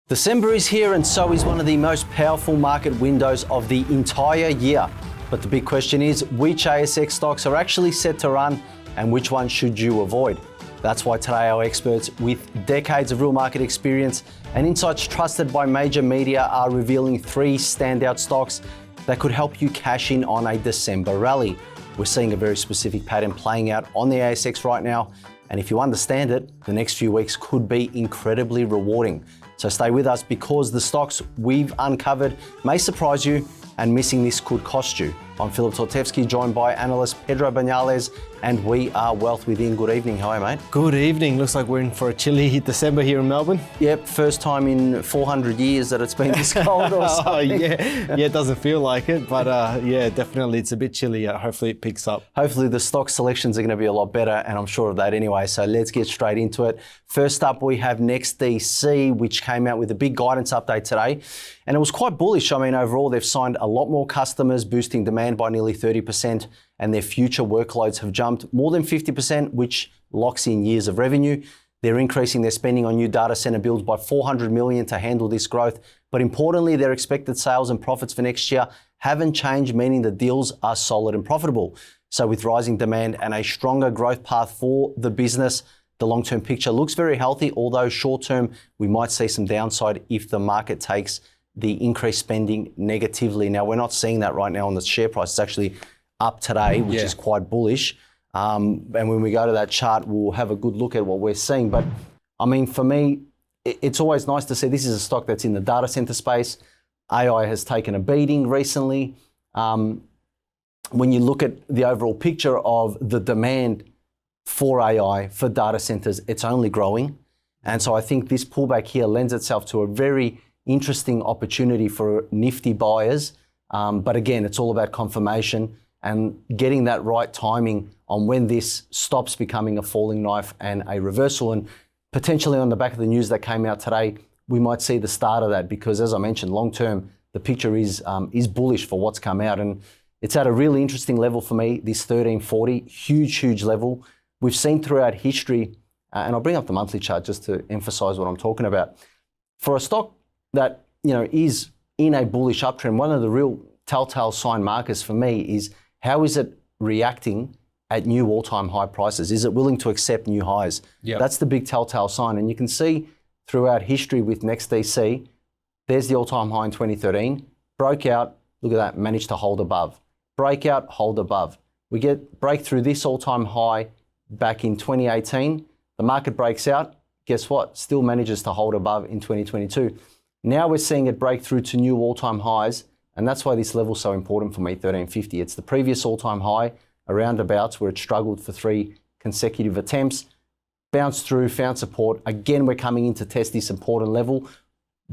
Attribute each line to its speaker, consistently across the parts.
Speaker 1: December is here and so is one of the most powerful market windows of the entire year. But the big question is, which ASX stocks are actually set to run and which ones should you avoid? That's why today our experts with decades of real market experience and insights trusted by major media are revealing 3 standout stocks that could help you cash in on a December rally. We're seeing a very specific pattern playing out on the ASX right now. And if you understand it, the next few weeks could be incredibly rewarding. So stay with us because the stocks we've uncovered may surprise you and missing this could cost you. I'm Philip Tortevsky, joined by analyst Pedro Banales, and we are Wealth Within. Good evening. How are you, mate?
Speaker 2: Good evening. Looks like we're in for a chilly December here in Melbourne.
Speaker 1: Yep, first time in 400 years that it's been this cold or something.
Speaker 2: Oh, yeah, it doesn't feel like it, but yeah, definitely it's a bit chilly. Hopefully it picks up.
Speaker 1: Hopefully the stock selections are going to be a lot better, and I'm sure of that anyway. So let's get straight into it. First up, we have NextDC, which came out with a big guidance update today, and it was quite bullish. I mean, overall, they've signed a lot more customers, boosting demand by nearly 30%, and their future workloads have jumped more than 50%, which locks in years of revenue. They're increasing their spending on new data center builds by $400 million to handle this growth. But importantly, their expected sales and profits for next year haven't changed, meaning the deals are solid and profitable. So with rising demand and a stronger growth path for the business, the long-term picture looks very healthy, although short-term, we might see some downside if the market takes the increased spending negatively. Now, we're not seeing that right now on the share price. It's actually up today, which is quite bullish. And when we go to that chart, we'll have a good look at what we're seeing. But I mean, for me, it's always nice to see this is a stock that's in the data center space. AI has taken a beating recently. When you look at the overall picture of the demand for AI, for data centers, it's only growing. And so I think this pullback here lends itself to a very interesting opportunity for nifty buyers. But again, it's all about confirmation and getting that right timing on when this stops becoming a falling knife and a reversal. And potentially on the back of the news that came out today, we might see the start of that because, as I mentioned, long term, the picture is bullish for what's come out. And it's at a really interesting level for me, this 1340, huge level. We've seen throughout history, and I'll bring up the monthly chart just to emphasize what I'm talking about. For a stock that is in a bullish uptrend, one of the real telltale sign markers for me is how is it reacting at new all-time high prices? Is it willing to accept new highs? Yep. That's the big telltale sign. And you can see throughout history with NextDC, there's the all-time high in 2013, broke out, look at that, managed to hold above. Breakout, hold above. We break through this all-time high back in 2018, the market breaks out, guess what? Still manages to hold above in 2022. Now we're seeing it break through to new all-time highs, and that's why this level is so important for me, 1350. It's the previous all-time high, around abouts, where it struggled for 3 consecutive attempts, bounced through, found support. Again, we're coming in to test this important level.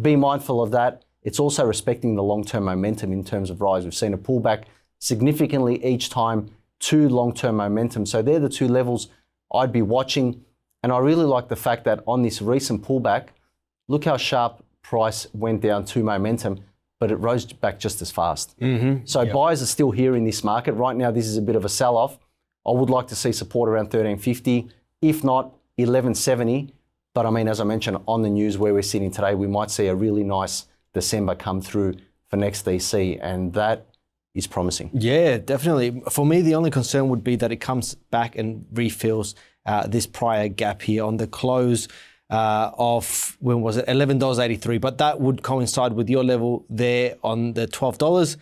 Speaker 1: Be mindful of that. It's also respecting the long-term momentum in terms of rise. We've seen a pullback significantly each time to long-term momentum. So they're the 2 levels I'd be watching. And I really like the fact that on this recent pullback, look how sharp price went down to momentum, but it rose back just as fast. So buyers are still here in this market. Right now, this is a bit of a sell-off. I would like to see support around 1350, if not 1170. But I mean, as I mentioned on the news where we're sitting today, we might see a really nice December come through for NextDC, and that is promising.
Speaker 2: Yeah, definitely. For me, the only concern would be that it comes back and refills this prior gap here on the close of, when was it, $11.83, but that would coincide with your level there on the $12,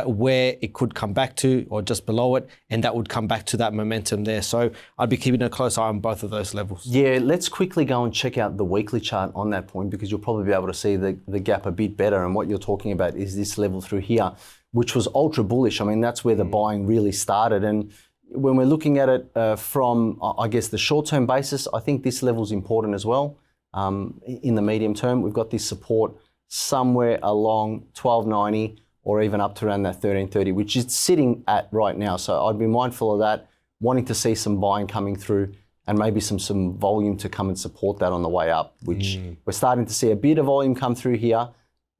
Speaker 2: where it could come back to, or just below it, and that would come back to that momentum there. So I'd be keeping a close eye on both of those levels. Yeah,
Speaker 1: let's quickly go and check out the weekly chart on that point, because you'll probably be able to see the gap a bit better. And what you're talking about is this level through here, which was ultra bullish. I mean, that's where the buying really started. And when we're looking at it from, I guess, the short-term basis, I think this level is important as well. In the medium term, we've got this support somewhere along 1290 or even up to around that 1330, which it's sitting at right now. So I'd be mindful of that, wanting to see some buying coming through and maybe some volume to come and support that on the way up, which we're starting to see a bit of volume come through here,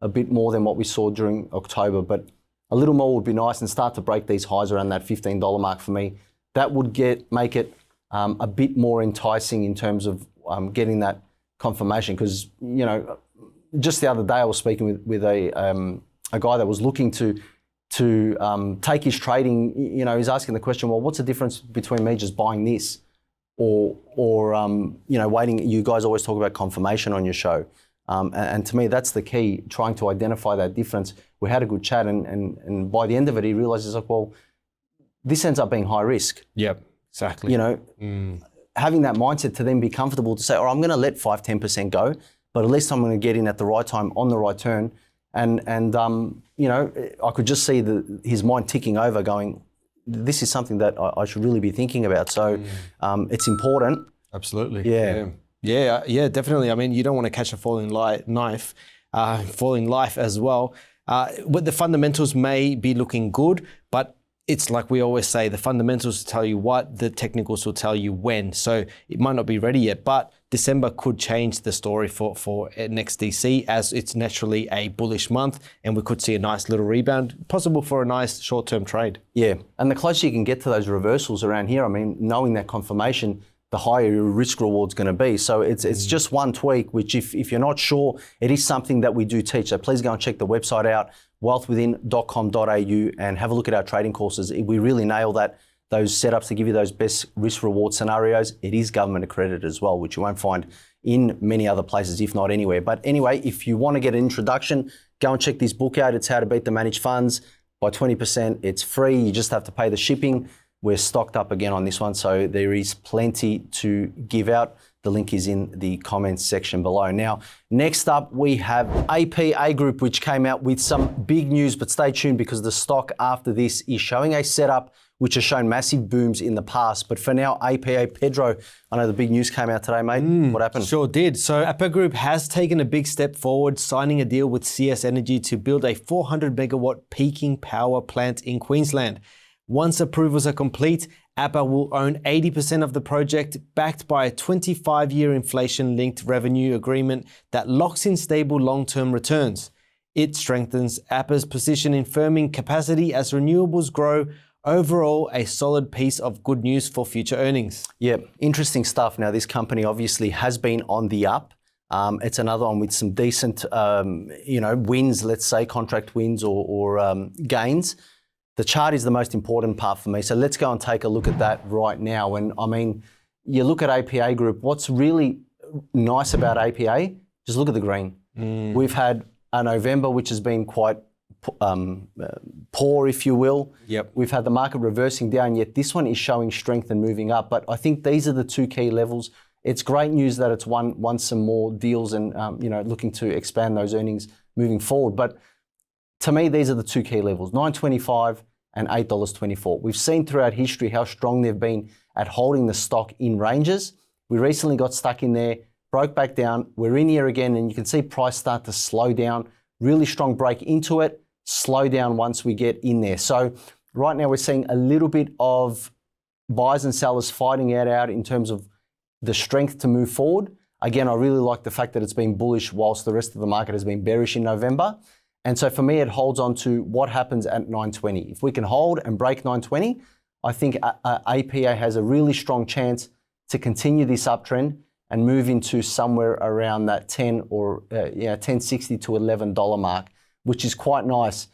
Speaker 1: a bit more than what we saw during October, but a little more would be nice and start to break these highs around that $15 mark for me. That would make it a bit more enticing in terms of getting that confirmation, because just the other day I was speaking with a guy that was looking to take his trading. You know, he's asking the question, well, what's the difference between me just buying this or you know, waiting? You guys always talk about confirmation on your show. And to me, that's the key, trying to identify that difference. We had a good chat, and by the end of it, he realizes, like, well, this ends up being high risk.
Speaker 2: Yep, exactly.
Speaker 1: You know, having that mindset to then be comfortable to say, all right, I'm going to let 5-10% go, but at least I'm going to get in at the right time on the right turn. And you know, I could just see his mind ticking over going, this is something that I should really be thinking about. So it's important.
Speaker 2: Absolutely.
Speaker 1: Yeah,
Speaker 2: definitely. I mean, you don't want to catch a falling life as well. But the fundamentals may be looking good, but it's like we always say, the fundamentals tell you what, the technicals will tell you when. So it might not be ready yet, but December could change the story for NextDC, as it's naturally a bullish month, and we could see a nice little rebound, possible for a nice short-term trade.
Speaker 1: Yeah, and the closer you can get to those reversals around here, I mean, knowing that confirmation, the higher your risk reward's going to be. So it's just one tweak, which if you're not sure, it is something that we do teach. So please go and check the website out, wealthwithin.com.au, and have a look at our trading courses. We really nail those setups to give you those best risk reward scenarios. It is government accredited as well, which you won't find in many other places, if not anywhere. But anyway, if you want to get an introduction, go and check this book out. It's How to Beat the Managed Funds by 20%. It's free. You just have to pay the shipping. We're stocked up again on this one, so there is plenty to give out. The link is in the comments section below. Now, next up, we have APA Group, which came out with some big news, but stay tuned because the stock after this is showing a setup which has shown massive booms in the past. But for now, APA, Pedro, I know the big news came out today, mate. What happened?
Speaker 2: Sure did. So APA Group has taken a big step forward, signing a deal with CS Energy to build a 400 megawatt peaking power plant in Queensland. Once approvals are complete, APA will own 80% of the project, backed by a 25-year inflation-linked revenue agreement that locks in stable long-term returns. It strengthens APA's position in firming capacity as renewables grow. Overall, a solid piece of good news for future earnings.
Speaker 1: Yeah, interesting stuff. Now, this company obviously has been on the up. It's another one with some decent, you know, wins, let's say, contract wins or gains. The chart is the most important part for me. So let's go and take a look at that right now. And I mean, you look at APA Group, what's really nice about APA, just look at the green. We've had a November, which has been quite poor, if you will.
Speaker 2: Yep.
Speaker 1: We've had the market reversing down, yet this one is showing strength and moving up. But I think these are the two key levels. It's great news that it's won some more deals and, you know, looking to expand those earnings moving forward. But to me, these are the two key levels, $9.25 and $8.24. We've seen throughout history how strong they've been at holding the stock in ranges. We recently got stuck in there, broke back down. We're in here again, and you can see price start to slow down. Really strong break into it, slow down once we get in there. So right now we're seeing a little bit of buyers and sellers fighting it out in terms of the strength to move forward. Again, I really like the fact that it's been bullish whilst the rest of the market has been bearish in November. And so for me, it holds on to what happens at 920. If we can hold and break 920, I think APA has a really strong chance to continue this uptrend and move into somewhere around that 10 or $10.60 to $11 mark, which is quite nice.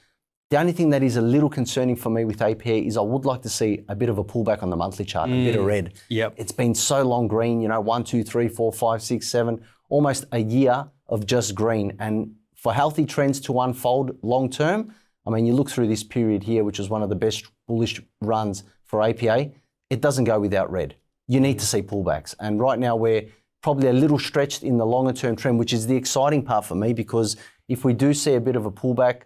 Speaker 1: The only thing that is a little concerning for me with APA is I would like to see a bit of a pullback on the monthly chart, a bit of red.
Speaker 2: Yep.
Speaker 1: It's been so long green, you know, 1, 2, 3, 4, 5, 6, 7, almost a year of just green. And for healthy trends to unfold long term, I mean, you look through this period here, which is one of the best bullish runs for APA, it doesn't go without red. You need to see pullbacks. And right now we're probably a little stretched in the longer term trend, which is the exciting part for me, because if we do see a bit of a pullback,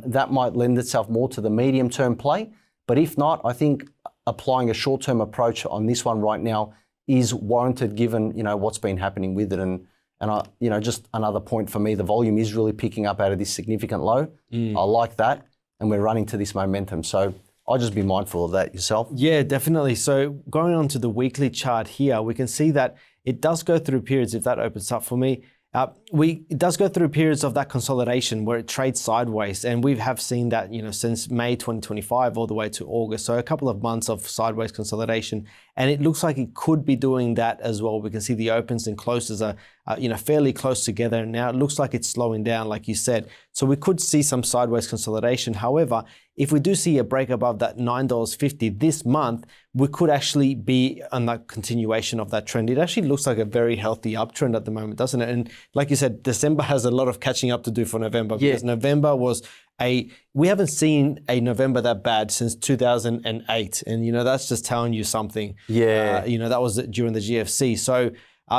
Speaker 1: that might lend itself more to the medium term play. But if not, I think applying a short term approach on this one right now is warranted given, you know, what's been happening with it. And you know, just another point for me, the volume is really picking up out of this significant low. I like that. And we're running to this momentum. So I'll just be mindful of that yourself.
Speaker 2: Yeah, definitely. So going on to the weekly chart here, we can see that it does go through periods, if that opens up for me. It does go through periods of that consolidation where it trades sideways, and we have seen that, you know, since May 2025 all the way to August. So a couple of months of sideways consolidation, and it looks like it could be doing that as well. We can see the opens and closes are fairly close together, and now it looks like it's slowing down, like you said. So we could see some sideways consolidation. However, if we do see a break above that $9.50 this month, we could actually be on that continuation of that trend. It actually looks like a very healthy uptrend at the moment, doesn't it? And like you said, December has a lot of catching up to do for November, because November was we haven't seen a November that bad since 2008. And, that's just telling you something.
Speaker 1: Yeah.
Speaker 2: That was during the GFC. So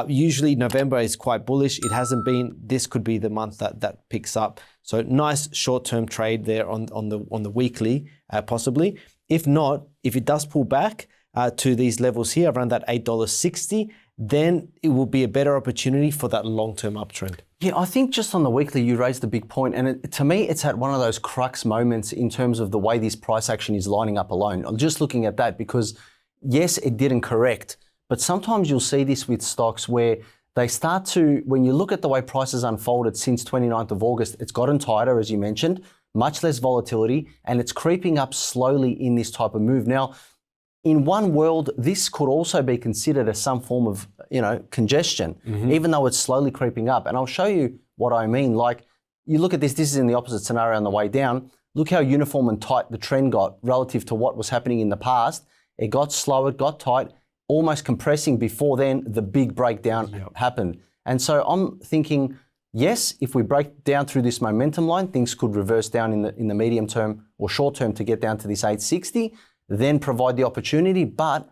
Speaker 2: usually November is quite bullish. It hasn't been. This could be the month that picks up. So nice short-term trade there on the weekly, possibly. If not, if it does pull back to these levels here around that $8.60, then it will be a better opportunity for that long-term uptrend.
Speaker 1: Yeah, I think just on the weekly, you raised a big point, and to me, it's at one of those crux moments in terms of the way this price action is lining up alone. I'm just looking at that because, yes, it didn't correct, but sometimes you'll see this with stocks where they start to, when you look at the way prices unfolded since 29th of August, it's gotten tighter, as you mentioned, much less volatility, and it's creeping up slowly in this type of move. Now, in one world, this could also be considered as some form of, congestion, even though it's slowly creeping up. And I'll show you what I mean. Like, you look at this is in the opposite scenario on the way down. Look how uniform and tight the trend got relative to what was happening in the past. It got slow, it got tight, almost compressing before then the big breakdown happened. And so I'm thinking, yes, if we break down through this momentum line, things could reverse down in the medium term or short term to get down to this 860, then provide the opportunity. But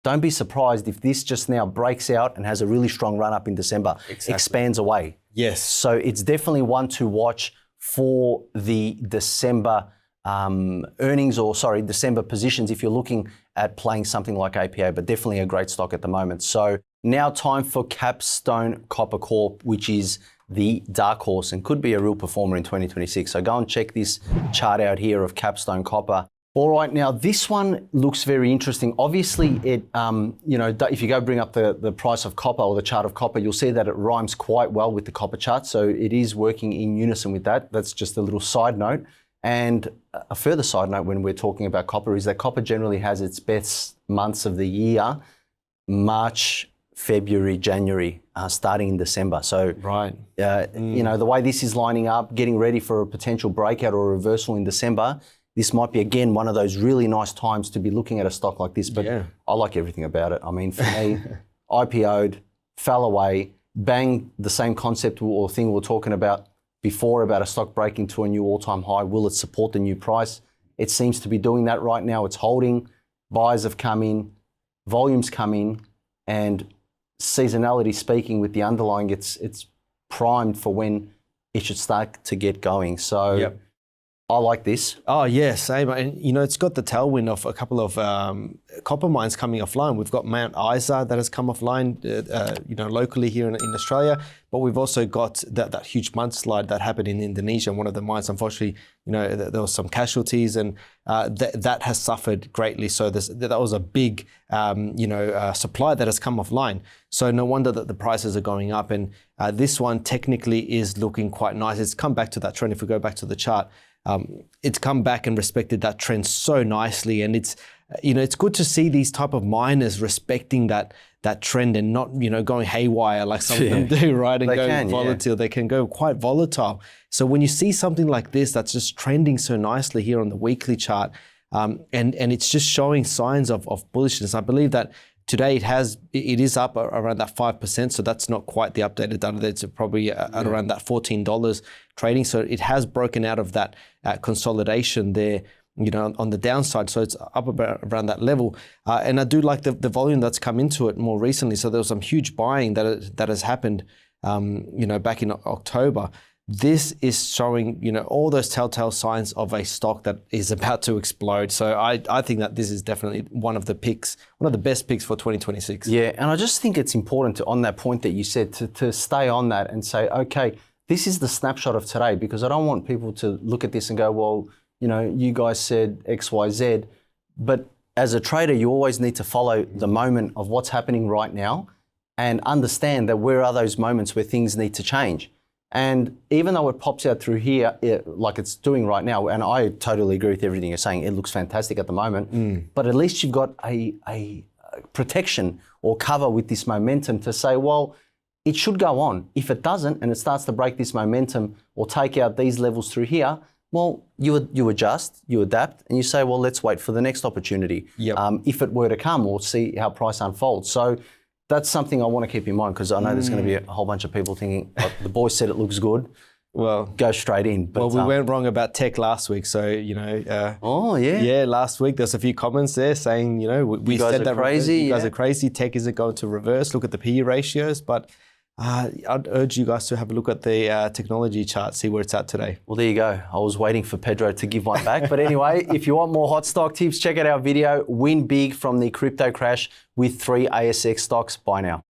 Speaker 1: don't be surprised if this just now breaks out and has a really strong run up in December, expands away.
Speaker 2: Yes.
Speaker 1: So it's definitely one to watch for the December earnings, or December positions if you're looking at playing something like APA, but definitely a great stock at the moment. So now time for Capstone Copper Corp, which is the dark horse and could be a real performer in 2026. So go and check this chart out here of Capstone Copper. All right, now this one looks very interesting. Obviously, it if you go bring up the price of copper or the chart of copper, you'll see that it rhymes quite well with the copper chart. So it is working in unison with that. That's just a little side note. And a further side note when we're talking about copper is that copper generally has its best months of the year, March, February, January, starting in December. So, the way this is lining up, getting ready for a potential breakout or a reversal in December, this might be, again, one of those really nice times to be looking at a stock like this. But I like everything about it. I mean, for me, IPO'd, fell away, bang, the same concept or thing we were talking about before about a stock breaking to a new all-time high. Will it support the new price? It seems to be doing that right now. It's holding. Buyers have come in. Volumes come in. And seasonality speaking with the underlying, it's primed for when it should start to get going. So I like this.
Speaker 2: Oh, yeah, same. And, it's got the tailwind of a couple of copper mines coming offline. We've got Mount Isa that has come offline, locally here in Australia. But we've also got that huge mudslide that happened in Indonesia. One of the mines, unfortunately, there was some casualties, and that has suffered greatly. So that was a big, supply that has come offline. So no wonder that the prices are going up. And this one technically is looking quite nice. It's come back to that trend. If we go back to the chart, it's come back and respected that trend so nicely, and it's good to see these type of miners respecting that trend and not going haywire like some of them do, right? And go volatile. They can go quite volatile. So when you see something like this that's just trending so nicely here on the weekly chart, and it's just showing signs of bullishness. I believe that today it is up around that 5%, so that's not quite the updated data. It's probably at around that $14 trading. So it has broken out of that consolidation there, on the downside. So it's up around that level. And I do like the volume that's come into it more recently. So there was some huge buying that has happened, back in October. This is showing, all those telltale signs of a stock that is about to explode. So I think that this is definitely one of the best picks for 2026.
Speaker 1: Yeah, and I just think it's important on that point that you said to stay on that and say, okay, this is the snapshot of today, because I don't want people to look at this and go, well, you guys said X, Y, Z. But as a trader, you always need to follow the moment of what's happening right now and understand that where are those moments where things need to change. And even though it pops out through here, like it's doing right now, and I totally agree with everything you're saying, it looks fantastic at the moment, but at least you've got a protection or cover with this momentum to say, well, it should go on. If it doesn't and it starts to break this momentum or take out these levels through here, well, you adjust, you adapt, and you say, well, let's wait for the next opportunity.
Speaker 2: Yep.
Speaker 1: If it were to come, or see how price unfolds. So that's something I want to keep in mind, because I know there's going to be a whole bunch of people thinking, oh, the boy said it looks good. Well, go straight in. But,
Speaker 2: we went wrong about tech last week, so
Speaker 1: oh yeah,
Speaker 2: yeah. Last week there's a few comments there saying, we said that
Speaker 1: crazy.
Speaker 2: You guys are crazy. Tech isn't going to reverse. Look at the PE ratios, but I'd urge you guys to have a look at the technology chart, see where it's at today.
Speaker 1: Well, there you go. I was waiting for Pedro to give one back, but anyway, if you want more hot stock tips, check out our video. Win big from the crypto crash with 3 ASX stocks. Bye now.